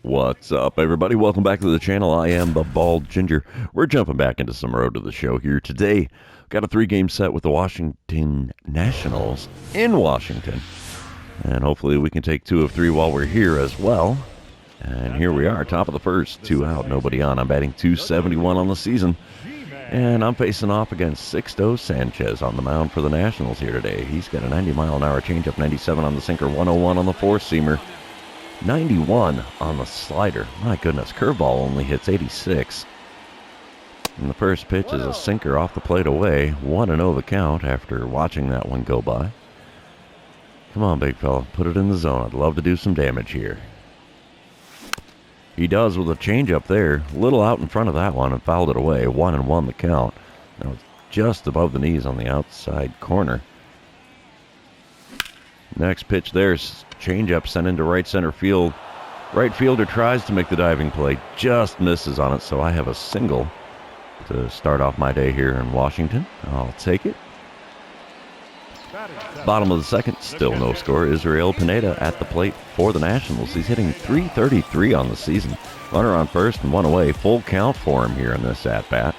What's up, everybody? Welcome back to the channel. I am the Bald Ginger. We're jumping back into some road to the show here today. Got a 3-game set with the Washington Nationals in Washington. And hopefully we can take 2 of 3 while we're here as well. And here we are, top of the first, 2 out, nobody on. I'm batting .271 on the season. And I'm facing off against Sixto Sanchez on the mound for the Nationals here today. He's got a 90-mile-an-hour changeup, 97 on the sinker, 101 on the 4-seamer. 91 on the slider. My goodness, curveball only hits 86. And the first pitch is a sinker off the plate away. 1-0 the count after watching that one go by. Come on, big fella, put it in the zone. I'd love to do some damage here. He does with a changeup there. A little out in front of that one and fouled it away. 1-1 the count. That was just above the knees on the outside corner. Next pitch there's changeup sent into right center field. Right fielder tries to make the diving play, just misses on it, so I have a single to start off my day here in Washington. I'll take it. Bottom of the second, still no score. Israel Pineda at the plate for the Nationals. He's hitting .333 on the season. Runner on first and 1 away. Full count for him here in this at-bat.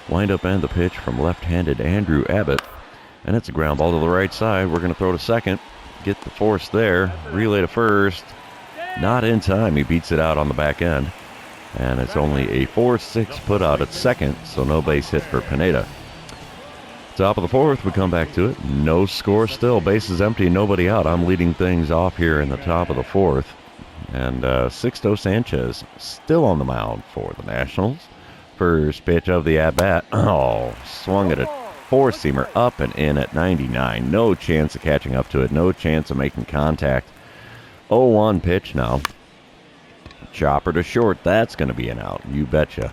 Wind up and the pitch from left-handed Andrew Abbott. And it's a ground ball to the right side. We're going to throw to second. Get the force there. Relay to first. Not in time. He beats it out on the back end. And it's only a 4-6 put out at second, so no base hit for Pineda. Top of the fourth, we come back to it. No score still. Bases empty, nobody out. I'm leading things off here in the top of the fourth. And Sixto Sanchez still on the mound for the Nationals. First pitch of the at-bat. Oh, swung at it. 4-seamer up and in at 99. No chance of catching up to it. No chance of making contact. 0-1 pitch now. Chopper to short. That's going to be an out. You betcha.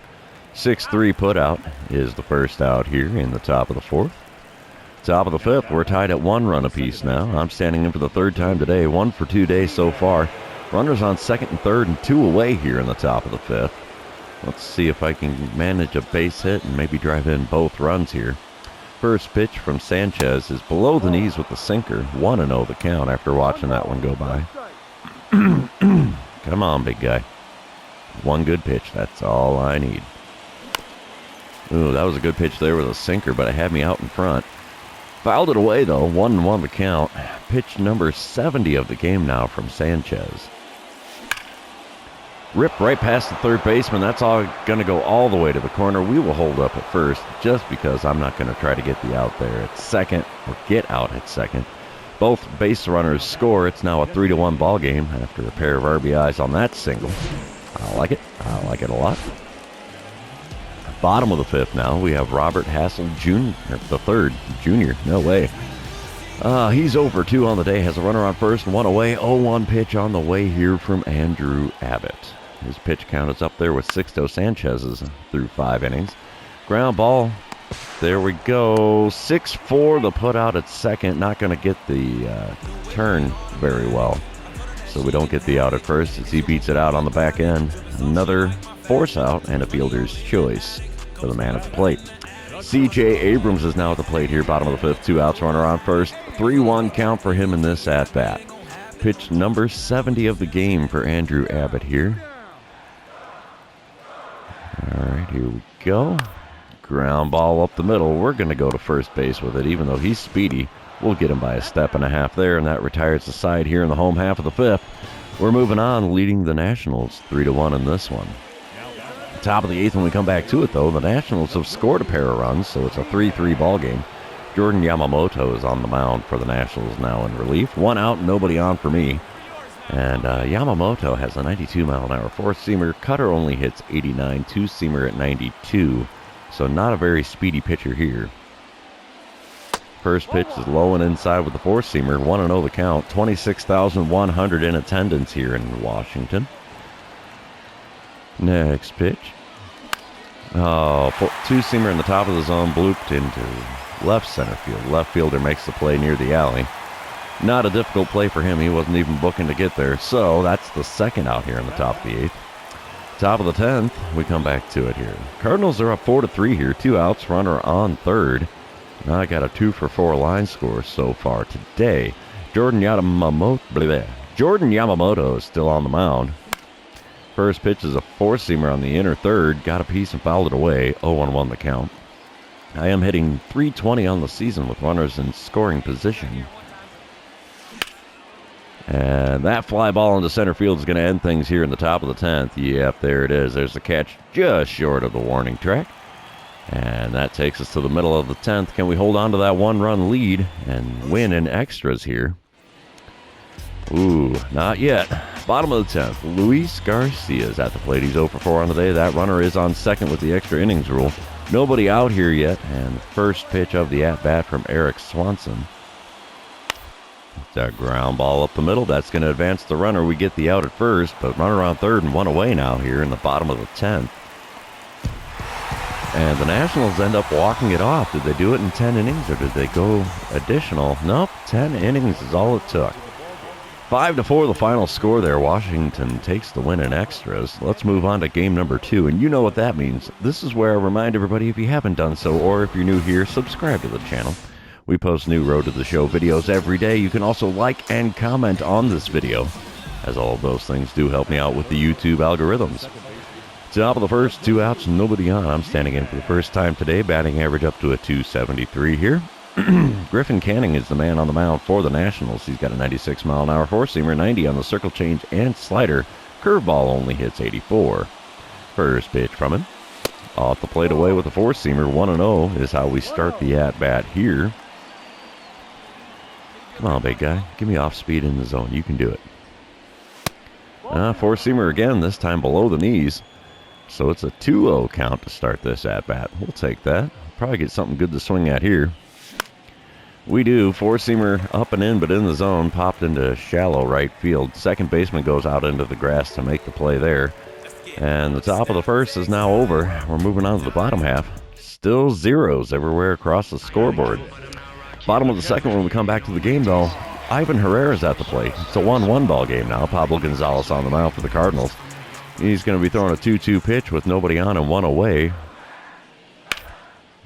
6-3 put out is the first out here in the top of the fourth. Top of the fifth. We're tied at 1 run apiece now. I'm standing in for the 3rd time today. 1 for 2 days so far. Runners on second and third and 2 away here in the top of the fifth. Let's see if I can manage a base hit and maybe drive in both runs here. First pitch from Sanchez is below the knees with the sinker. 1-0 the count after watching that one go by. Come on, big guy. One good pitch. That's all I need. Ooh, that was a good pitch there with a sinker, but it had me out in front. Fouled it away, though. 1-1 the count. Pitch number 70 of the game now from Sanchez. Ripped right past the third baseman. That's all going to go all the way to the corner. We will hold up at first just because I'm not going to try to get the out there at second or get out at second. Both base runners score. It's now a 3-1 ball game after a pair of RBIs on that single. I like it. I like it a lot. Bottom of the fifth now. We have Robert Hassel Jr. The third. Junior. No way. He's over 2 on the day. Has a runner on first and 1 away. 0-1 pitch on the way here from Andrew Abbott. His pitch count is up there with Sixto Sanchez's through 5 innings. Ground ball. There we go. 6-4 the put out at second. Not going to get the turn very well. So we don't get the out at first as he beats it out on the back end. Another force out and a fielder's choice for the man at the plate. C.J. Abrams is now at the plate here. Bottom of the fifth. 2 outs. Runner on first. 3-1 count for him in this at-bat. Pitch number 70 of the game for Andrew Abbott here. All right, here we go. Ground ball up the middle. We're going to go to first base with it, even though he's speedy. We'll get him by a step and a half there, and that retires the side here in the home half of the fifth. We're moving on, leading the Nationals 3-1 in this one. Top of the eighth, when we come back to it, though, the Nationals have scored a pair of runs, so it's a 3-3 ball game. Jordan Yamamoto is on the mound for the Nationals now in relief. 1 out, nobody on for me. And Yamamoto has a 92-mile-an-hour 4-seamer. Cutter only hits 89, 2-seamer at 92. So not a very speedy pitcher here. First pitch is low and inside with the 4-seamer. 1-0 the count. 26,100 in attendance here in Washington. Next pitch. Oh, 2-seamer in the top of the zone, blooped into left center field. Left fielder makes the play near the alley. Not a difficult play for him. He wasn't even booking to get there. So that's the second out here in the top of the eighth. Top of the 10th, we come back to it here. Cardinals are up 4-3 here. 2 outs, runner on third. Now I got a 2-for-4 line score so far today. Jordan Yamamoto is still on the mound. First pitch is a four-seamer on the inner third. Got a piece and fouled it away. 0-1 the count. I am hitting .320 on the season with runners in scoring position. And that fly ball into center field is going to end things here in the top of the 10th. Yep, there it is. There's the catch just short of the warning track. And that takes us to the middle of the 10th. Can we hold on to that one-run lead and win in extras here? Ooh, not yet. Bottom of the 10th, Luis Garcia is at the plate. He's 0 for 4 on the day. That runner is on second with the extra innings rule. Nobody out here yet. And first pitch of the at-bat from Eric Swanson. It's a ground ball up the middle. That's going to advance the runner. We get the out at first, but runner on third and one away now here in the bottom of the 10th. And the Nationals end up walking it off. Did they do it in 10 innings or did they go additional? Nope, 10 innings is all it took. 5-4 the final score there. Washington takes the win in extras. Let's move on to game number 2, and you know what that means. This is where I remind everybody, if you haven't done so, or if you're new here, subscribe to the channel. We post new Road to the Show videos every day. You can also like and comment on this video, as all of those things do help me out with the YouTube algorithms. Top of the first, 2 outs, nobody on. I'm standing in for the first time today, batting average up to a .273 here. Griffin Canning is the man on the mound for the Nationals. He's got a 96-mile-an-hour four-seamer, 90 on the circle change and slider. Curveball only hits 84. First pitch from him. Off the plate away with a four-seamer. 1-0 is how we start the at-bat here. Come on, big guy. Give me off speed in the zone. You can do it. Four-seamer again, this time below the knees. So it's a 2-0 count to start this at-bat. We'll take that. Probably get something good to swing at here. We do. Four-seamer up and in, but in the zone. Popped into shallow right field. Second baseman goes out into the grass to make the play there. And the top of the first is now over. We're moving on to the bottom half. Still zeros everywhere across the scoreboard. Bottom of the second when we come back to the game, though. Ivan Herrera's at the plate. It's a 1-1 ball game now. Pablo Gonzalez on the mound for the Cardinals. He's going to be throwing a 2-2 pitch with nobody on and one away.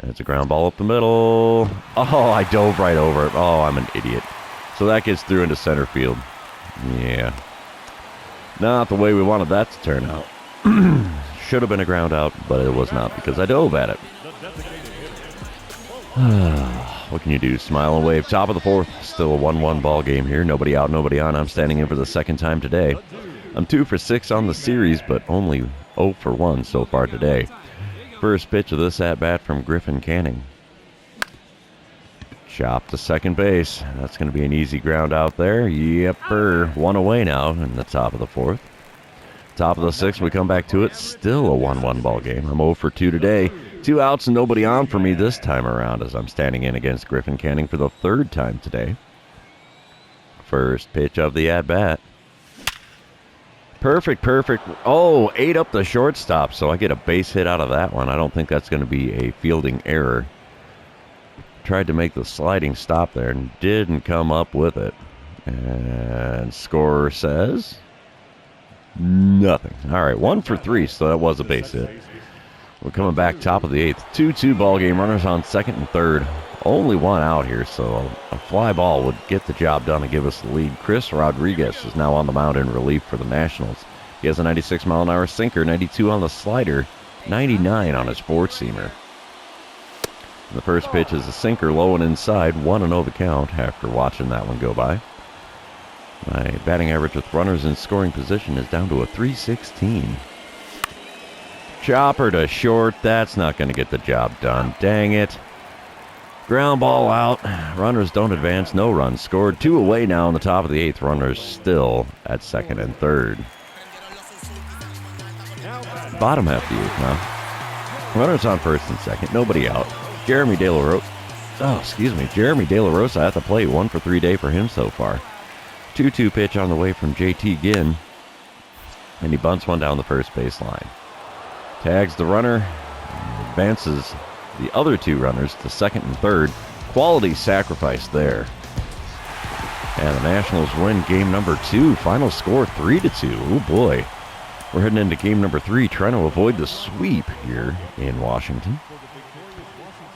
And it's a ground ball up the middle. Oh, I dove right over it. Oh, I'm an idiot. So that gets through into center field. Yeah. Not the way we wanted that to turn out. Should have been a ground out, but it was not because I dove at it. What can you do? Smile and wave. Top of the fourth. Still a 1-1 ball game here. Nobody out, nobody on. I'm standing in for the second time today. I'm 2 for 6 on the series, but only 0 for 1 so far today. First pitch of this at-bat from Griffin Canning. Chop to second base. That's going to be an easy ground out there. Yepper. One away now in the top of the fourth. Top of the sixth, we come back to it. Still a 1-1 ball game. I'm 0 for 2 today. 2 outs and nobody on for me this time around as I'm standing in against Griffin Canning for the third time today. First pitch of the at-bat. Perfect. Oh, 8 up the shortstop, so I get a base hit out of that one. I don't think that's going to be a fielding error. Tried to make the sliding stop there and didn't come up with it. And scorer says nothing. All right, 1 for 3, so that was a base hit. We're coming back top of the 8th. 2-2 ball game. Runners on second and third. Only 1 out here, so a fly ball would get the job done and give us the lead. Chris Rodriguez is now on the mound in relief for the Nationals. He has a 96-mile-an-hour sinker, 92 on the slider, 99 on his four-seamer. The first pitch is a sinker low and inside, 1-0 the count after watching that one go by. My batting average with runners in scoring position is down to a .316. Chopper to short. That's not going to get the job done. Dang it. Ground ball out. Runners don't advance. No runs scored. 2 away now in the top of the 8th. Runners still at second and third. Bottom half of the 8th now. Runners on first and second. Nobody out. Jeremy De La Rosa at the plate. 1 for 3 day for him so far. 2-2 pitch on the way from JT Ginn. And he bunts one down the first base line. Tags the runner. Advances the other 2 runners to second and third. Quality sacrifice there. And the Nationals win game number 2. Final score 3-2. Oh boy. We're heading into game number 3, trying to avoid the sweep here in Washington.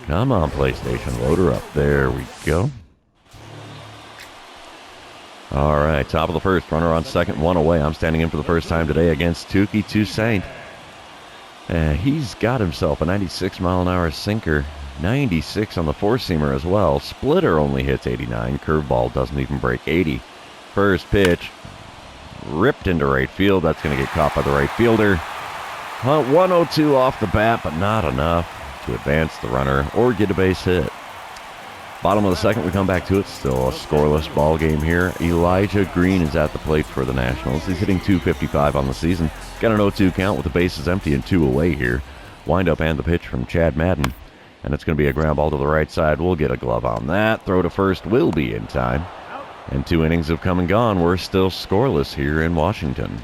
Come on, PlayStation, load her up. There we go. All right, top of the first, runner on second, one away. I'm standing in for the first time today against Touki Toussaint. He's got himself a 96-mile-an-hour sinker, 96 on the four-seamer as well. Splitter only hits 89. Curveball doesn't even break 80. First pitch, ripped into right field. That's going to get caught by the right fielder. 102 off the bat, but not enough to advance the runner or get a base hit. Bottom of the second, we come back to it. Still a scoreless ball game here. Elijah Green is at the plate for the Nationals. He's hitting .255 on the season. Got an 0-2 count with the bases empty and 2 away here. Windup and the pitch from Chad Madden. And it's going to be a ground ball to the right side. We'll get a glove on that. Throw to first will be in time. And 2 innings have come and gone. We're still scoreless here in Washington.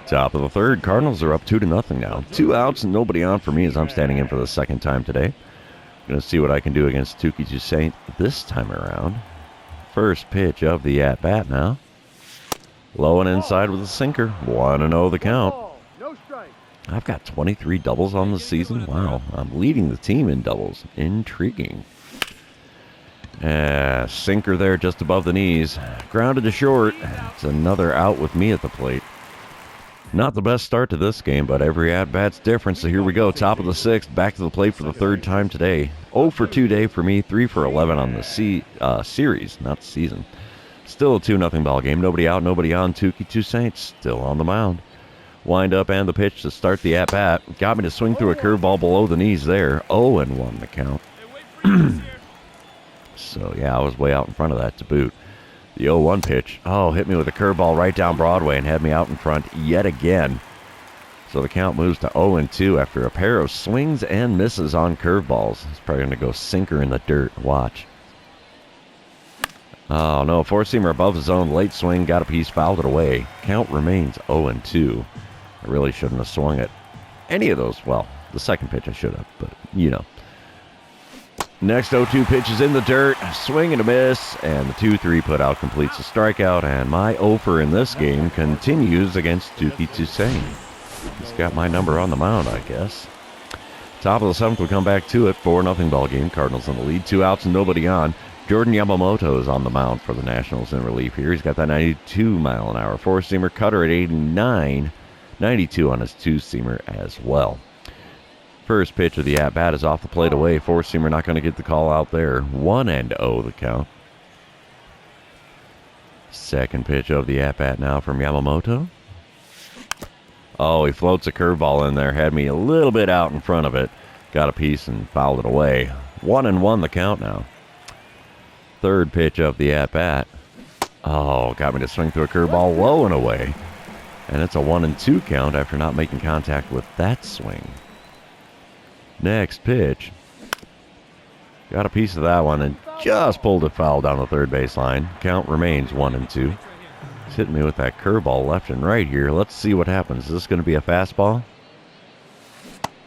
Top of the third, Cardinals are up 2-0 now. 2 outs and nobody on for me as I'm standing in for the second time today. Going to see what I can do against Touki Toussaint this time around. First pitch of the at-bat now. Low and inside with a sinker. 1-0 the count. I've got 23 doubles on the season. Wow, I'm leading the team in doubles. Intriguing. Sinker there just above the knees. Grounded to short. It's another out with me at the plate. Not the best start to this game, but every at-bat's different, so here we go. Top of the sixth, back to the plate for the third time today. 0 for 2 day for me, 3 for 11 on the series, not the season. Still a 2-0 ball game. Nobody out, nobody on. Touki Toussaint still on the mound. Wind up and the pitch to start the at-bat. Got me to swing through a curveball below the knees there. 0-1 the count. So, yeah, I was way out in front of that to boot. The 0-1 pitch, hit me with a curveball right down Broadway and had me out in front yet again. So the count moves to 0-2 after a pair of swings and misses on curveballs. He's probably going to go sinker in the dirt. Watch. Oh, no, four-seamer above the zone, late swing, got a piece, fouled it away. Count remains 0-2. I really shouldn't have swung at any of those. Well, the second pitch I should have, but you know. Next 0-2 pitch is in the dirt, swing and a miss, and the 2-3 putout completes a strikeout, and my offer in this game continues against Touki Toussaint. He's got my number on the mound, I guess. Top of the seventh, we'll come back to it. 4-0 ball game, Cardinals in the lead, 2 outs and nobody on. Jordan Yamamoto is on the mound for the Nationals in relief here. He's got that 92-mile-an-hour four-seamer, cutter at 89, 92 on his two-seamer as well. First pitch of the at-bat is off the plate away. Four-seamer not going to get the call out there. 1-0 the count. Second pitch of the at-bat now from Yamamoto. Oh, he floats a curveball in there. Had me a little bit out in front of it. Got a piece and fouled it away. 1-1 the count now. Third pitch of the at-bat. Oh, got me to swing through a curveball low and away. And it's a 1-2 count after not making contact with that swing. Next pitch. Got a piece of that one and just pulled it foul down the third base line. Count remains 1-2. He's hitting me with that curveball left and right here. Let's see what happens. Is this going to be a fastball?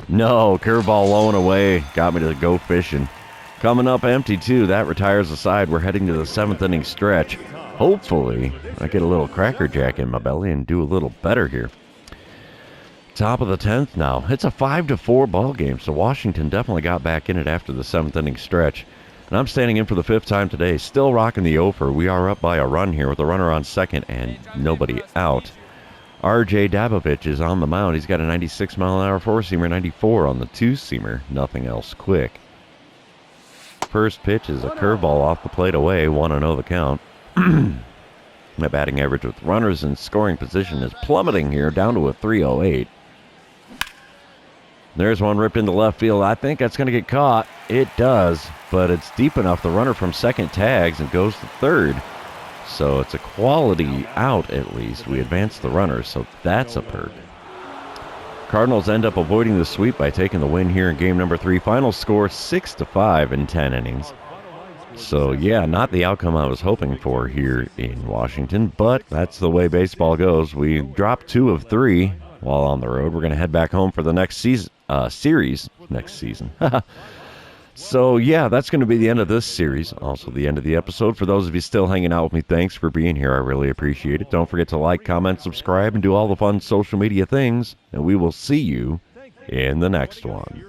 No, curveball low and away. Got me to go fishing. Coming up empty too. That retires the side. We're heading to the 7th inning stretch. Hopefully, I get a little Cracker Jack in my belly and do a little better here. Top of the 10th now. It's a 5-4 ball game, so Washington definitely got back in it after the 7th inning stretch. And I'm standing in for the 5th time today, still rocking the offer. We are up by a run here with a runner on second and nobody out. R.J. Dabovich is on the mound. He's got a 96-mile-an-hour four-seamer, 94 on the two-seamer. Nothing else quick. First pitch is a curveball off the plate away, 1-0 the count. My batting average with runners in scoring position is plummeting here, down to a 308. There's one ripped into left field. I think that's going to get caught. It does, but it's deep enough. The runner from second tags and goes to third. So it's a quality out at least. We advance the runner, so that's a perk. Cardinals end up avoiding the sweep by taking the win here in game number 3. Final score 6-5 in 10 innings. So yeah, not the outcome I was hoping for here in Washington, but that's the way baseball goes. We dropped 2 of 3 while on the road. We're going to head back home for the next series next season. So yeah, that's going to be the end of this series. Also the end of the episode. For those of you still hanging out with me, thanks for being here. I really appreciate it. Don't forget to like, comment, subscribe, and do all the fun social media things. And we will see you in the next one.